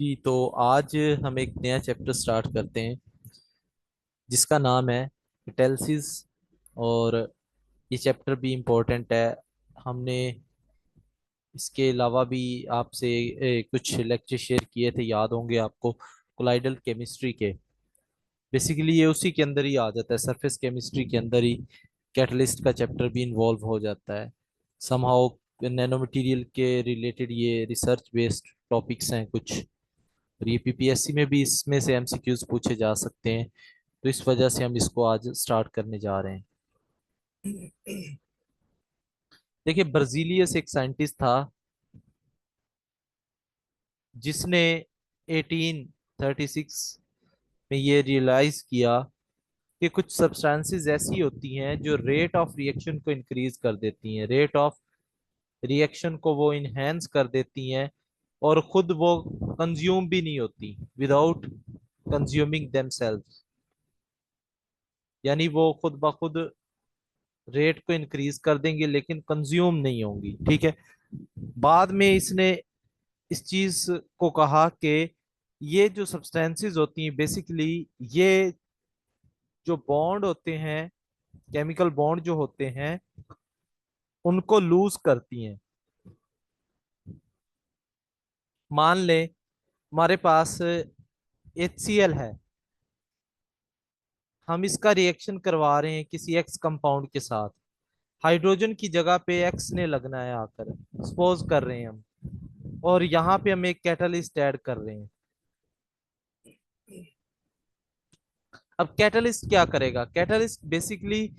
जी तो आज हम एक नया चैप्टर स्टार्ट करते हैं जिसका नाम है कैटालिसिस। और ये चैप्टर भी इम्पोर्टेंट है। हमने इसके अलावा भी आपसे कुछ लेक्चर शेयर किए थे, याद होंगे आपको, कोलाइडल केमिस्ट्री के। बेसिकली ये उसी के अंदर ही आ जाता है, सरफेस केमिस्ट्री के अंदर ही कैटलिस्ट का चैप्टर भी इन्वॉल्व हो जाता है समहाउ। नैनो मटेरियल के रिलेटेड ये रिसर्च बेस्ड टॉपिक्स हैं कुछ, और ये पीपीएससी में भी इसमें से एमसीक्यूज पूछे जा सकते हैं। तो इस वजह से हम इसको आज स्टार्ट करने जा रहे हैं। देखिए, बर्जीलियस एक साइंटिस्ट था जिसने 1836 में ये रियलाइज किया कि कुछ सब्सटेंसेस ऐसी होती हैं जो रेट ऑफ रिएक्शन को इंक्रीज कर देती हैं, रेट ऑफ रिएक्शन को वो इनहेंस कर देती हैं, और खुद वो कंज्यूम भी नहीं होती विदाउट कंज्यूमिंग देमसेल्व्स। यानी वो खुद ब खुद रेट को इंक्रीज कर देंगे लेकिन कंज्यूम नहीं होंगी। ठीक है। बाद में इसने इस चीज को कहा कि ये जो सब्सटेंसेस होती हैं बेसिकली, ये जो बॉन्ड होते हैं, केमिकल बॉन्ड जो होते हैं, उनको लूज करती हैं। मान ले हमारे पास HCl है, हम इसका रिएक्शन करवा रहे हैं किसी एक्स कंपाउंड के साथ। हाइड्रोजन की जगह पे एक्स ने लगना है आकर, सपोज कर रहे हैं हम, और यहाँ पे हम एक कैटलिस्ट ऐड कर रहे हैं। अब कैटलिस्ट क्या करेगा? कैटलिस्ट बेसिकली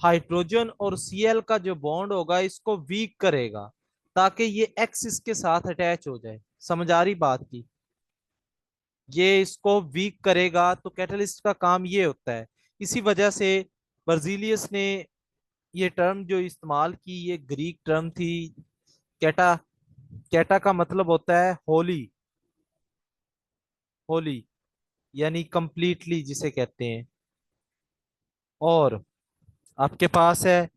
हाइड्रोजन और Cl का जो बॉन्ड होगा इसको वीक करेगा ताकि ये एक्सिस के साथ अटैच हो जाए। समझ आ रही बात की? ये इसको वीक करेगा, तो कैटलिस्ट का काम ये होता है। इसी वजह से बर्जीलियस ने ये टर्म जो इस्तेमाल की, ये ग्रीक टर्म थी, कैटा। कैटा का मतलब होता है होली, होली यानी कंप्लीटली जिसे कहते हैं। और आपके पास है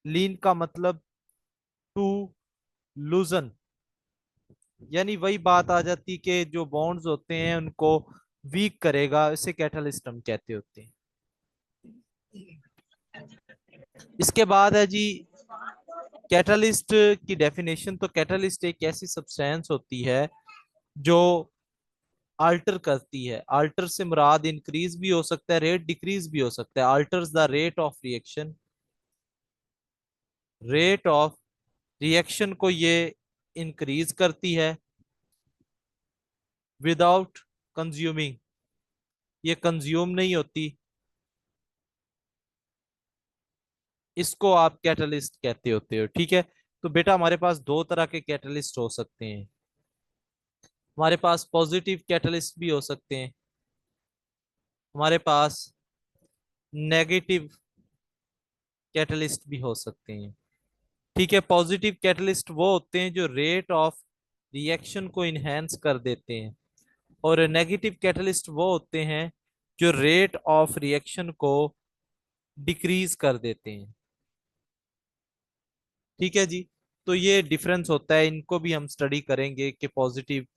लीन का मतलब टू लूजन, यानी वही बात आ जाती कि जो बॉन्ड्स होते हैं उनको वीक करेगा, इसे कैटलिस्ट हम कहते होते हैं। इसके बाद है जी कैटलिस्ट की डेफिनेशन। तो कैटलिस्ट एक ऐसी सब्सटेंस होती है जो आल्टर करती है। आल्टर से मुराद इंक्रीज भी हो सकता है, रेट डिक्रीज भी हो सकता है। Alters the rate of reaction, rate of reaction को ये इंक्रीज करती है विदाउट कंज्यूमिंग, ये कंज्यूम नहीं होती। इसको आप कैटलिस्ट कहते होते हो। ठीक है। तो बेटा हमारे पास दो तरह के कैटलिस्ट हो सकते हैं। हमारे पास पॉजिटिव कैटलिस्ट भी हो सकते हैं, हमारे पास नेगेटिव कैटलिस्ट भी हो सकते हैं। ठीक है। पॉजिटिव कैटलिस्ट वो होते हैं जो रेट ऑफ रिएक्शन को इनहेंस कर देते हैं, और नेगेटिव कैटलिस्ट वो होते हैं जो रेट ऑफ रिएक्शन को डिक्रीज कर देते हैं। ठीक है जी। तो ये डिफरेंस होता है, इनको भी हम स्टडी करेंगे कि पॉजिटिव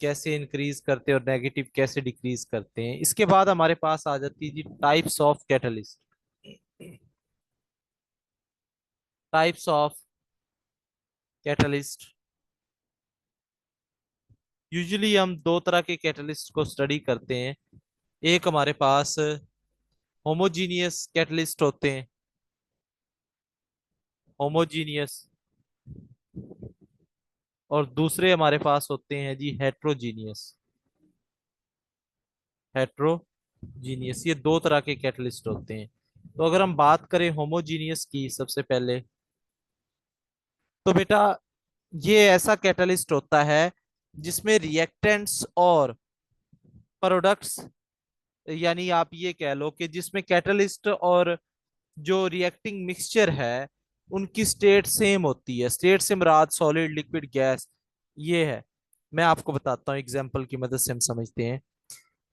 कैसे इंक्रीज करते हैं और नेगेटिव कैसे डिक्रीज करते हैं। इसके बाद हमारे पास आ जाती है जी types of catalyst. Types of catalyst, usually हम दो तरह के कैटलिस्ट को स्टडी करते हैं। एक हमारे पास होमोजीनियस कैटलिस्ट होते हैं, होमोजीनियस, और दूसरे हमारे पास होते हैं जी हेट्रोजीनियस। हेट्रोजीनियस, ये दो तरह के कैटलिस्ट होते हैं। तो अगर हम बात करें होमोजीनियस की सबसे पहले, तो बेटा ये ऐसा कैटलिस्ट होता है जिसमें रिएक्टेंट्स और प्रोडक्ट्स, यानी आप ये कह लो कि जिसमें कैटलिस्ट और जो रिएक्टिंग मिक्सचर है उनकी स्टेट सेम होती है। स्टेट से मुराद सॉलिड, लिक्विड, गैस ये है। मैं आपको बताता हूँ एग्जांपल की मदद से हम समझते हैं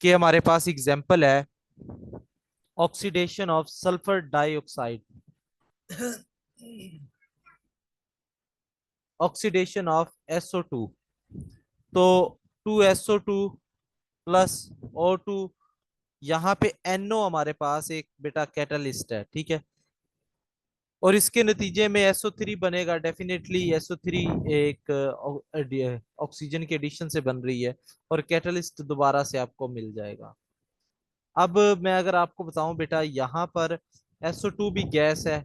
कि हमारे पास एग्जांपल है oxidation of sulphur dioxide, oxidation of SO2। तो 2SO2 प्लस O2, यहाँ पे NO हमारे पास एक बेटा कैटलिस्ट है, ठीक है। और इसके नतीजे में SO3 बनेगा, डेफिनेटली SO3 एक ऑक्सीजन के एडिशन से बन रही है, और कैटलिस्ट दोबारा से आपको मिल जाएगा। अब मैं अगर आपको बताऊं बेटा, यहाँ पर SO2 भी गैस है,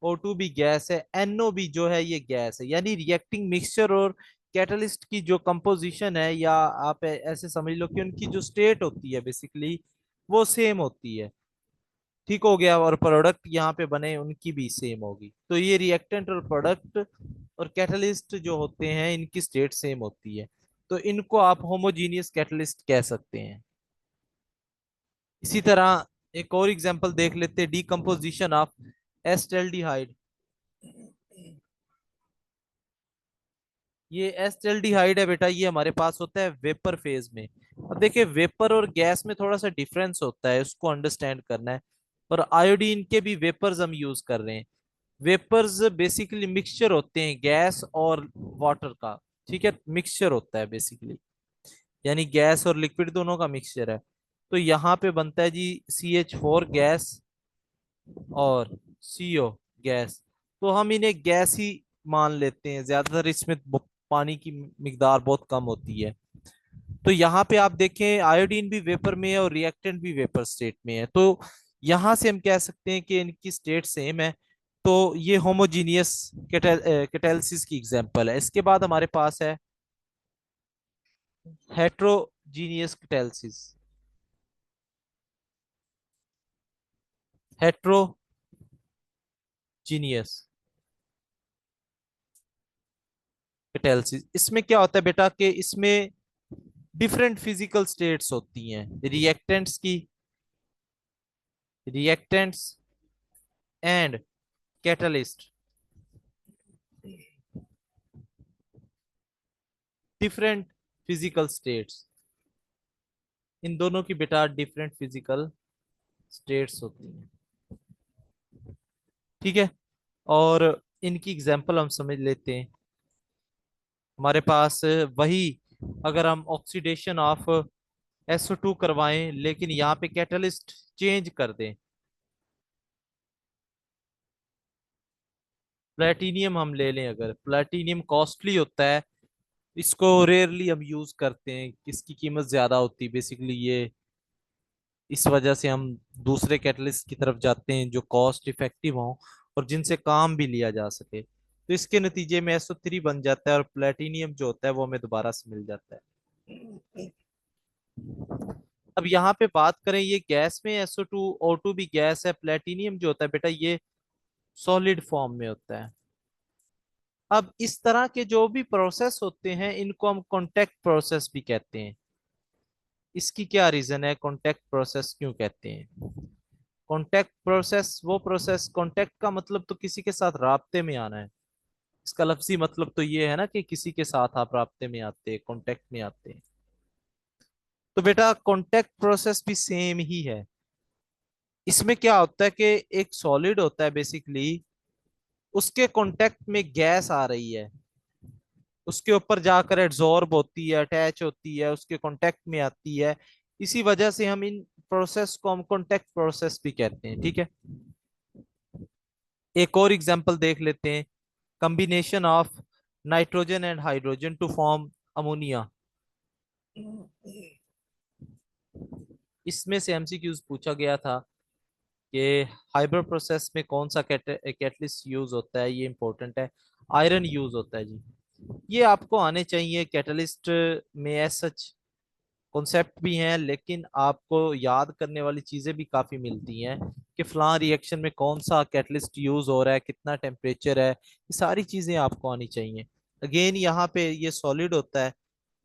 O2 भी गैस है, NO भी जो है ये गैस है, यानी रिएक्टिंग मिक्सचर और कैटलिस्ट की जो कंपोजिशन है, या आप ऐसे समझ लो कि उनकी जो स्टेट होती है बेसिकली वो सेम होती है, ठीक हो गया। और प्रोडक्ट यहाँ पे बने उनकी भी सेम होगी। तो ये रिएक्टेंट और प्रोडक्ट और कैटलिस्ट जो होते हैं इनकी स्टेट सेम होती है, तो इनको आप होमोजीनियस कैटलिस्ट कह सकते हैं। इसी तरह एक और एग्जांपल देख लेते हैं, डीकम्पोजिशन ऑफ एसिटाल्डिहाइड। ये एसिटाल्डिहाइड है बेटा, ये हमारे पास होता है वेपर फेज में। अब देखिए, वेपर और गैस में थोड़ा सा डिफरेंस होता है, उसको अंडरस्टैंड करना है। और आयोडीन के भी वेपर्स हम यूज कर रहे हैं। वेपर्स बेसिकली मिक्सचर होते हैं गैस और वाटर का, ठीक है, मिक्सचर होता है बेसिकली, यानी गैस और लिक्विड दोनों का मिक्सचर है। तो यहाँ पे बनता है जी CH4 गैस और CO गैस। तो हम इन्हें गैस ही मान लेते हैं, ज्यादातर इसमें पानी की मिकदार बहुत कम होती है। तो यहाँ पे आप देखें, आयोडीन भी वेपर में है और रिएक्टेंट भी वेपर स्टेट में है, तो यहाँ से हम कह सकते हैं कि इनकी स्टेट सेम है। तो ये होमोजीनियस कैटालिसिस की एग्जांपल है। इसके बाद हमारे पास है हेट्रोजीनियस कैटालिसिस। हेट्रोजीनियस कैटालिसिस, इसमें क्या होता है बेटा कि इसमें डिफरेंट फिजिकल स्टेट्स होती हैं रिएक्टेंट्स की, reactants and catalyst, different physical states, इन दोनों की बेटा डिफरेंट फिजिकल स्टेट्स होती हैं, ठीक है। और इनकी एग्जांपल हम समझ लेते हैं। हमारे पास वही, अगर हम ऑक्सीडेशन ऑफ SO2 करवाएं लेकिन यहाँ पे कैटलिस्ट चेंज कर दें, प्लेटिनियम हम ले लें, अगर प्लेटिनियम कॉस्टली होता है, इसको रेयरली हम यूज करते हैं, इसकी कीमत ज्यादा होती है बेसिकली, ये इस वजह से हम दूसरे कैटलिस्ट की तरफ जाते हैं जो कॉस्ट इफेक्टिव हों और जिनसे काम भी लिया जा सके। तो इसके नतीजे में SO3 बन जाता है और प्लेटिनियम जो होता है वो हमें दोबारा से मिल जाता है। अब यहाँ पे बात करें, ये गैस में SO2 O2 भी गैस है, प्लेटिनियम जो होता है बेटा ये सॉलिड फॉर्म में होता है। अब इस तरह के जो भी प्रोसेस होते हैं इनको हम कॉन्टेक्ट प्रोसेस भी कहते हैं। इसकी क्या रीजन है, कॉन्टेक्ट प्रोसेस क्यों कहते हैं? कॉन्टेक्ट प्रोसेस, वो प्रोसेस, कॉन्टेक्ट का मतलब तो किसी के साथ राब्ते में आना है, इसका लफ्जी मतलब तो ये है ना कि किसी के साथ आप राब्ते में आते हैं, कॉन्टेक्ट में आते हैं। तो बेटा कॉन्टेक्ट प्रोसेस भी सेम ही है। इसमें क्या होता है कि एक सॉलिड होता है बेसिकली, उसके कांटेक्ट में गैस आ रही है, उसके ऊपर जाकर एड्सॉर्ब होती है, अटैच होती है, उसके कांटेक्ट में आती है। इसी वजह से हम इन प्रोसेस को हम कांटेक्ट प्रोसेस भी कहते हैं, ठीक है। एक और एग्जांपल देख लेते हैं, combination of nitrogen and hydrogen to form ammonia. इसमें से MCQs पूछा गया था कि हाइबर प्रोसेस में कौन सा कैटलिस्ट यूज होता है, ये इंपॉर्टेंट है। आयरन यूज होता है जी, ये आपको आने चाहिए कैटलिस्ट में। एज सच कॉन्सेप्ट भी हैं, लेकिन आपको याद करने वाली चीजें भी काफी मिलती हैं कि फलां रिएक्शन में कौन सा कैटलिस्ट यूज हो रहा है, कितना टेम्परेचर है, ये सारी चीजें आपको आनी चाहिए। अगेन यहाँ पे ये सॉलिड होता है,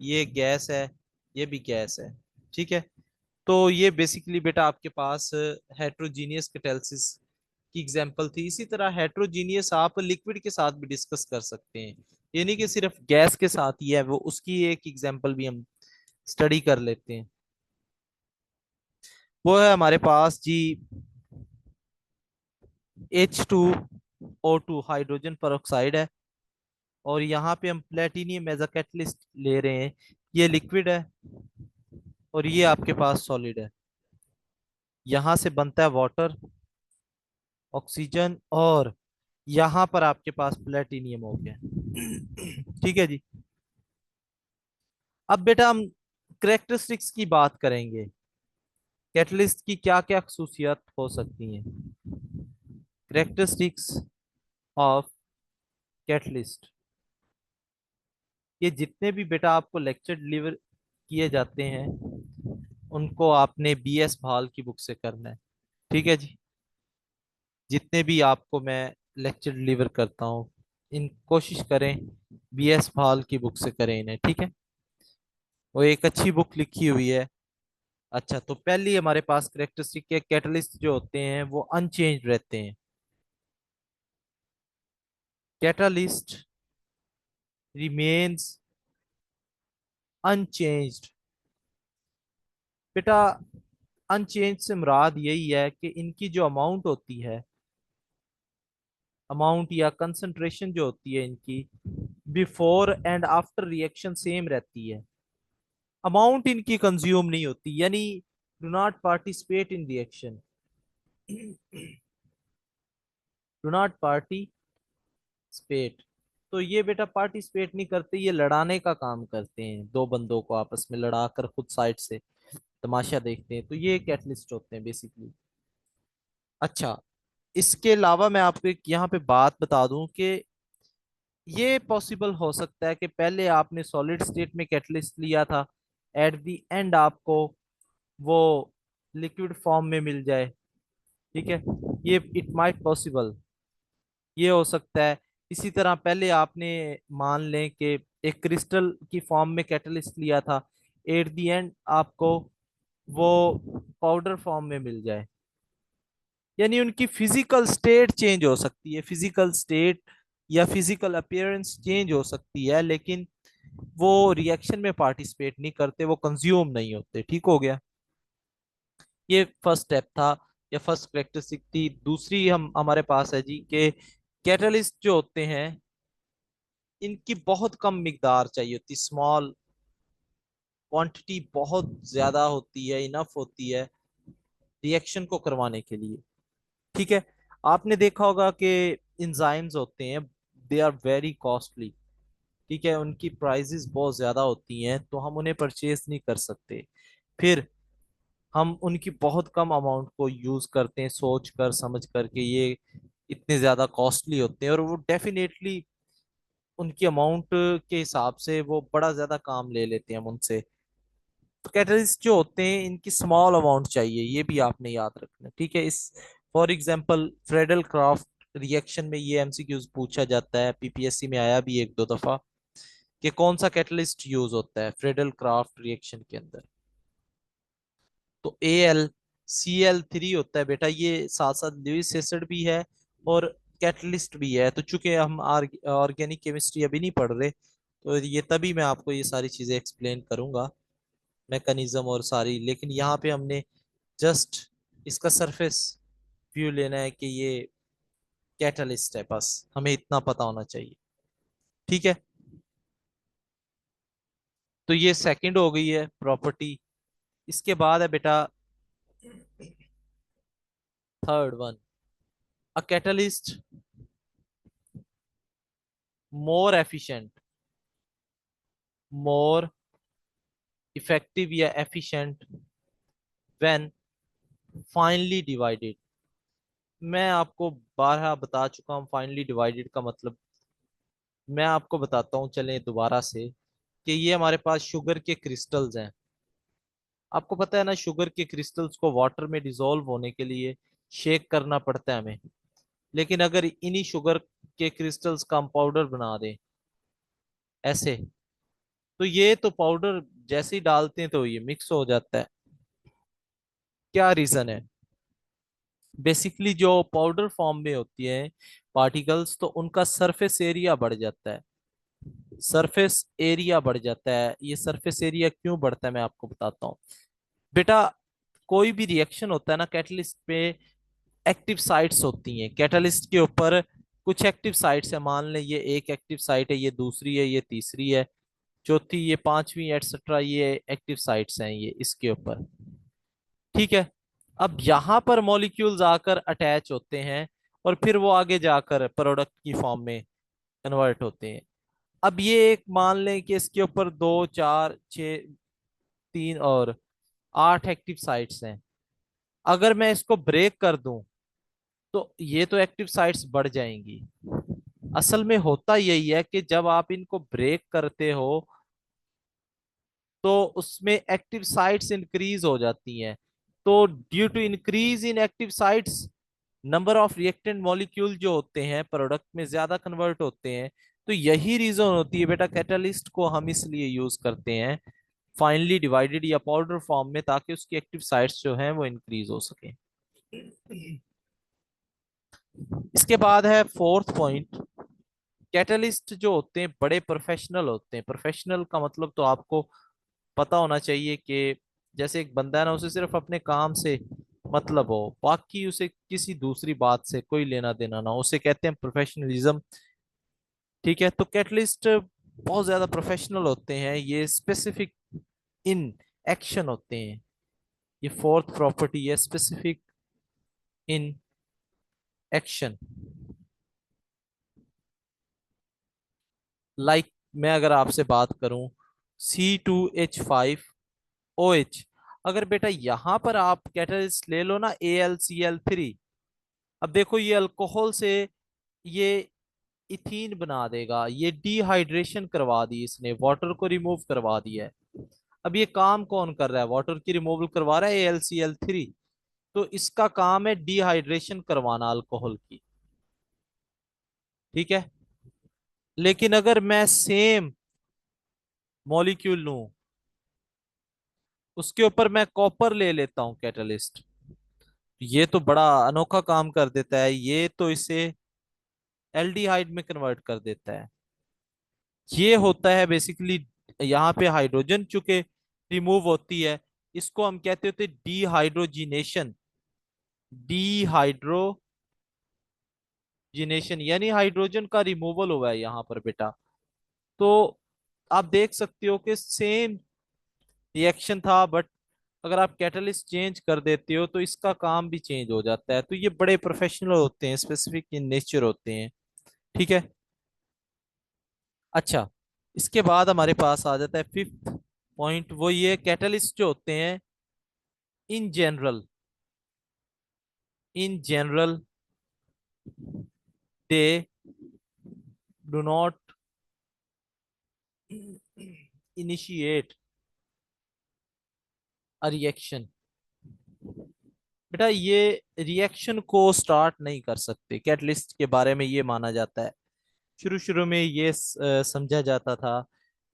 ये गैस है, ये भी गैस है, ठीक है। तो ये बेसिकली बेटा आपके पास हेट्रोजीनियस कैटालिसिस की एग्जांपल थी। इसी तरह हेट्रोजीनियस आप लिक्विड के साथ भी डिस्कस कर सकते हैं, ये नहीं कि सिर्फ गैस के साथ ही है वो, उसकी एक एग्जांपल भी हम स्टडी कर लेते हैं। वो है हमारे पास जी H2O2 हाइड्रोजन पर ऑक्साइड है, और यहाँ पे हम प्लेटिनियम एज अ कैटलिस्ट ले रहे हैं। ये लिक्विड है और ये आपके पास सॉलिड है। यहां से बनता है वाटर, ऑक्सीजन, और यहां पर आपके पास प्लेटिनियम हो गया। ठीक है जी। अब बेटा हम करेक्टरिस्टिक्स की बात करेंगे, कैटलिस्ट की क्या क्या खसूसियात हो सकती हैं। करेक्टरिस्टिक्स ऑफ कैटलिस्ट, ये जितने भी बेटा आपको लेक्चर डिलीवर किए जाते हैं उनको आपने बीएस भाल की बुक से करना है। ठीक है जी। जितने भी आपको मैं लेक्चर डिलीवर करता हूँ, इन कोशिश करें बीएस भाल की बुक से करें इन्हें, ठीक है। वो एक अच्छी बुक लिखी हुई है। अच्छा, तो पहली हमारे पास करेक्टरिस्टिक के कैटलिस्ट जो होते हैं वो अनचेंज रहते हैं। Catalyst remains unchanged. बेटा अनचेंज से मुराद यही है कि इनकी जो अमाउंट होती है, अमाउंट या कंसंट्रेशन जो होती है इनकी, before and after reaction same रहती है। अमाउंट इनकी कंज्यूम नहीं होती, यानी do not participate in reaction, do not participate. तो ये बेटा पार्टिसिपेट नहीं करते, ये लड़ाने का काम करते हैं, दो बंदों को आपस में लड़ाकर खुद साइड से तमाशा देखते हैं, तो ये कैटलिस्ट होते हैं बेसिकली। अच्छा, इसके अलावा मैं आपको एक यहाँ पे बात बता दूं कि ये पॉसिबल हो सकता है कि पहले आपने सॉलिड स्टेट में कैटलिस्ट लिया था, एट द एंड आपको वो लिक्विड फॉर्म में मिल जाए। ठीक है, ये इट माइट पॉसिबल, ये हो सकता है। इसी तरह पहले आपने मान लें कि एक क्रिस्टल की फॉर्म में कैटलिस्ट लिया था, एट द एंड आपको वो पाउडर फॉर्म में मिल जाए। यानी उनकी फिजिकल स्टेट चेंज हो सकती है, फिजिकल स्टेट या फिजिकल अपीयरेंस चेंज हो सकती है, लेकिन वो रिएक्शन में पार्टिसिपेट नहीं करते, वो कंज्यूम नहीं होते। ठीक हो गया, ये फर्स्ट स्टेप था या फर्स्ट करेक्टरिस्टिक थी। दूसरी हम हमारे पास है जी कि कैटलिस्ट जो होते हैं इनकी बहुत कम मिकदार चाहिए होती, स्मॉल क्वांटिटी बहुत ज्यादा होती है, इनफ होती है रिएक्शन को करवाने के लिए। ठीक है, आपने देखा होगा कि इंजाइम्स होते हैं, दे आर वेरी कॉस्टली। ठीक है, उनकी प्राइसेस बहुत ज्यादा होती हैं, तो हम उन्हें परचेज नहीं कर सकते। फिर हम उनकी बहुत कम अमाउंट को यूज करते हैं सोच कर समझ कर के ये इतने ज्यादा कॉस्टली होते हैं, और वो डेफिनेटली उनकी अमाउंट के हिसाब से वो बड़ा ज्यादा काम ले लेते हैं हम उनसे। तो कैटलिस्ट जो होते हैं इनकी स्मॉल अमाउंट चाहिए, ये भी आपने याद रखना। ठीक है, इस for example Friedel craft reaction में ये एमसीक्यूज पूछा जाता है, पीपीएससी में आया भी एक दो दफा कि कौन सा कैटलिस्ट यूज होता है फ्रेडल क्राफ्ट रिएक्शन के अंदर। तो AlCl3 होता है बेटा, ये साथ साथ लुईस एसिड भी है और कैटलिस्ट भी है। तो चूंकि हम ऑर्गेनिक केमिस्ट्री अभी नहीं पढ़ रहे, तो ये तभी मैं आपको ये सारी चीजें एक्सप्लेन करूंगा, मैकेनिज्म और सारी, लेकिन यहाँ पे हमने जस्ट इसका सरफेस व्यू लेना है कि ये कैटलिस्ट है, बस हमें इतना पता होना चाहिए। ठीक है, तो ये सेकंड हो गई है प्रॉपर्टी। इसके बाद है बेटा third one, a catalyst more efficient, more effective या एफिशिएंट व्हेन फाइनली डिवाइडेड। मैं आपको बारहा बता चुका हूं फाइनली डिवाइडेड का मतलब। मैं आपको बताता हूँ चलें दोबारा से, कि ये हमारे पास शुगर के क्रिस्टल्स हैं। आपको पता है ना, शुगर के क्रिस्टल्स को वाटर में डिसॉल्व होने के लिए शेक करना पड़ता है हमें। लेकिन अगर इन्हीं शुगर के क्रिस्टल्स का हम पाउडर बना दें ऐसे, तो ये तो पाउडर जैसे ही डालते हैं तो ये मिक्स हो जाता है। क्या रीजन है? बेसिकली जो पाउडर फॉर्म में होती है पार्टिकल्स, तो उनका सरफेस एरिया बढ़ जाता है, सरफेस एरिया बढ़ जाता है। ये सरफेस एरिया क्यों बढ़ता है मैं आपको बताता हूँ बेटा। कोई भी रिएक्शन होता है ना कैटलिस्ट पे, एक्टिव साइट्स होती हैं कैटलिस्ट के ऊपर। कुछ एक्टिव साइट्स है, मान लें ये एक एक्टिव साइट है, ये दूसरी है, ये तीसरी है। चौथी, ये पांचवी, एटसेट्रा, ये एक्टिव साइट्स हैं ये इसके ऊपर। ठीक है। अब यहाँ पर मॉलिक्यूल्स आकर अटैच होते हैं और फिर वो आगे जाकर प्रोडक्ट की फॉर्म में कन्वर्ट होते हैं। अब ये एक मान लें कि इसके ऊपर 2 4 6 3 और 8 एक्टिव साइट्स हैं। अगर मैं इसको ब्रेक कर दूं तो ये तो एक्टिव साइट्स बढ़ जाएंगी। असल में होता यही है कि जब आप इनको ब्रेक करते हो तो उसमें एक्टिव साइट्स इंक्रीज हो जाती हैं। तो due to increase in active sites, number of reactant molecule जो होते हैं प्रोडक्ट में ज्यादा कन्वर्ट होते हैं। तो यही रीजन होती है बेटा, कैटलिस्ट को हम इसलिए यूज करते हैं फाइनली डिवाइडेड या पाउडर फॉर्म में, ताकि उसकी एक्टिव साइट्स जो हैं वो इंक्रीज हो सके। इसके बाद है फोर्थ पॉइंट। कैटलिस्ट जो होते हैं बड़े प्रोफेशनल होते हैं। प्रोफेशनल का मतलब तो आपको पता होना चाहिए कि जैसे एक बंदा है ना, उसे सिर्फ अपने काम से मतलब हो, बाकी उसे किसी दूसरी बात से कोई लेना देना ना हो, उसे कहते हैं प्रोफेशनलिज्म। ठीक है। तो कैटलिस्ट बहुत ज्यादा प्रोफेशनल होते हैं, ये स्पेसिफिक इन एक्शन होते हैं। ये फोर्थ प्रॉपर्टी है, स्पेसिफिक इन एक्शन। लाइक मैं अगर आपसे बात करूं, C2H5OH, अगर बेटा यहां पर आप कैटलिस्ट ले लो ना AlCl3, अब देखो ये अल्कोहल से ये इथीन बना देगा, ये डिहाइड्रेशन करवा दी, इसने वाटर को रिमूव करवा दिया है। अब ये काम कौन कर रहा है? वाटर की रिमूवल करवा रहा है AlCl3। तो इसका काम है डिहाइड्रेशन करवाना अल्कोहल की। ठीक है। लेकिन अगर मैं सेम मॉलिक्यूल लूं, उसके ऊपर मैं कॉपर ले लेता हूं कैटलिस्ट, ये तो बड़ा अनोखा काम कर देता है। ये तो इसे एल्डिहाइड में कन्वर्ट कर देता है। ये होता है बेसिकली, यहाँ पे हाइड्रोजन चूंकि रिमूव होती है, इसको हम कहते होते डिहाइड्रोजिनेशन। डिहाइड्रोजिनेशन यानी हाइड्रोजन का रिमूवल हुआ है यहाँ पर बेटा। तो आप देख सकते हो कि सेम रिएक्शन था, बट अगर आप कैटलिस्ट चेंज कर देते हो तो इसका काम भी चेंज हो जाता है। तो ये बड़े प्रोफेशनल होते हैं, स्पेसिफिक इन नेचर होते हैं। ठीक है। अच्छा, इसके बाद हमारे पास आ जाता है फिफ्थ पॉइंट। वो ये कैटलिस्ट जो होते हैं in general, in general they do not initiate a reaction. बेटा ये रिएक्शन को स्टार्ट नहीं कर सकते, कैटलिस्ट के बारे में ये माना जाता है। शुरू शुरू में ये समझा जाता था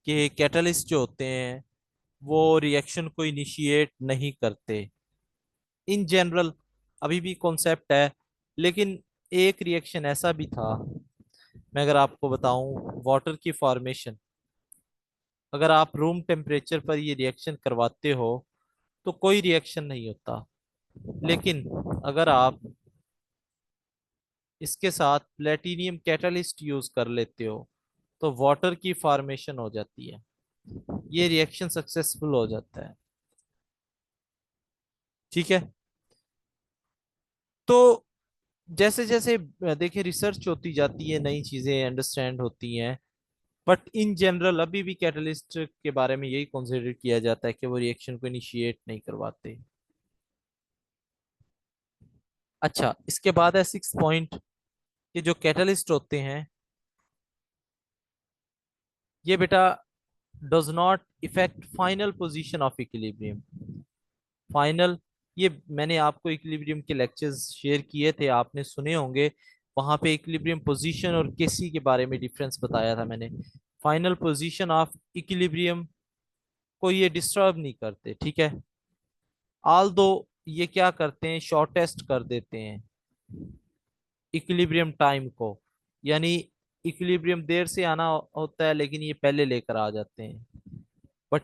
कि कैटलिस्ट जो होते हैं वो रिएक्शन को इनिशिएट नहीं करते इन जनरल। अभी भी कॉन्सेप्ट है, लेकिन एक रिएक्शन ऐसा भी था, मैं अगर आपको बताऊं, वाटर की फॉर्मेशन। अगर आप रूम टेम्परेचर पर ये रिएक्शन करवाते हो तो कोई रिएक्शन नहीं होता। लेकिन अगर आप इसके साथ प्लेटिनियम कैटलिस्ट यूज कर लेते हो तो वाटर की फॉर्मेशन हो जाती है, ये रिएक्शन सक्सेसफुल हो जाता है। ठीक है। तो जैसे जैसे देखिए रिसर्च होती जाती है, नई चीजें अंडरस्टैंड होती हैं, बट इन जनरल अभी भी कैटलिस्ट के बारे में यही कंसीडर किया जाता है कि वो रिएक्शन को इनिशिएट नहीं करवाते। अच्छा, इसके बाद है सिक्स पॉइंट कि जो कैटलिस्ट होते हैं ये बेटा does not effect final position of equilibrium. Final, ये मैंने आपको इक्विलिब्रियम के लेक्चर्स शेयर किए थे, आपने सुने होंगे। वहां पे इक्विलिब्रियम पोजीशन और केसी के बारे में डिफरेंस बताया था मैंने। फाइनल पोजीशन ऑफ इक्विलिब्रियम को ये डिस्टर्ब नहीं करते। ठीक है। ऑल दो ये क्या करते हैं, शॉर्टेस्ट कर देते हैं इक्विलिब्रियम टाइम को। यानी इक्विलिब्रियम देर से आना होता है, लेकिन ये पहले लेकर आ जाते हैं। But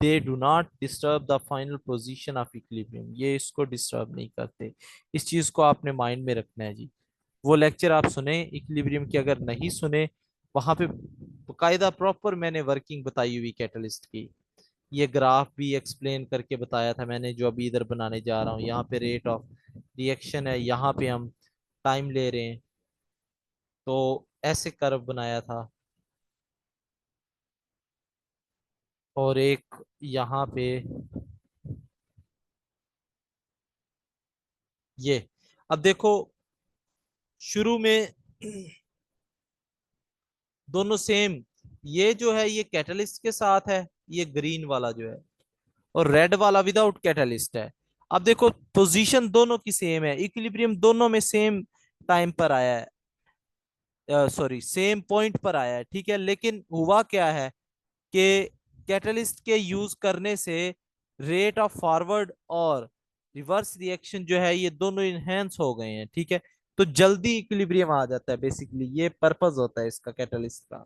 they do not disturb the final position of equilibrium, ये इसको डिस्टर्ब नहीं करते। इस चीज को आपने माइंड में रखना है जी। वो लेक्चर आप सुने इक्विलिब्रियम के, अगर नहीं सुने, वहां पे बकायदा प्रॉपर मैंने वर्किंग बताई हुई कैटलिस्ट की। ये ग्राफ भी एक्सप्लेन करके बताया था मैंने, जो अभी इधर बनाने जा रहा हूँ। यहाँ पे रेट ऑफ रिएक्शन है, यहाँ पे हम टाइम ले रहे हैं, तो ऐसे कर्व बनाया था। और एक यहाँ पे ये, अब देखो शुरू में दोनों सेम, ये जो है ये कैटलिस्ट के साथ है, ये ग्रीन वाला जो है, और रेड वाला विदाउट कैटलिस्ट है। अब देखो पोजीशन दोनों की सेम है, इक्विलिब्रियम दोनों में सेम टाइम पर आया है, सॉरी सेम पॉइंट पर आया है, ठीक है। लेकिन हुआ क्या है कि कैटलिस्ट के यूज करने से रेट ऑफ फॉरवर्ड और रिवर्स रिएक्शन जो है ये दोनों इनहेंस हो गए हैं, ठीक है। तो जल्दी इक्विलिब्रियम आ जाता है, बेसिकली ये पर्पस होता है इसका कैटलिस्ट का।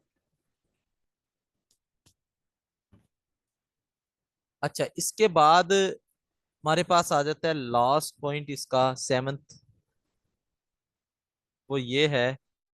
अच्छा, इसके बाद हमारे पास आ जाता है लास्ट पॉइंट इसका, सेवंथ। वो ये है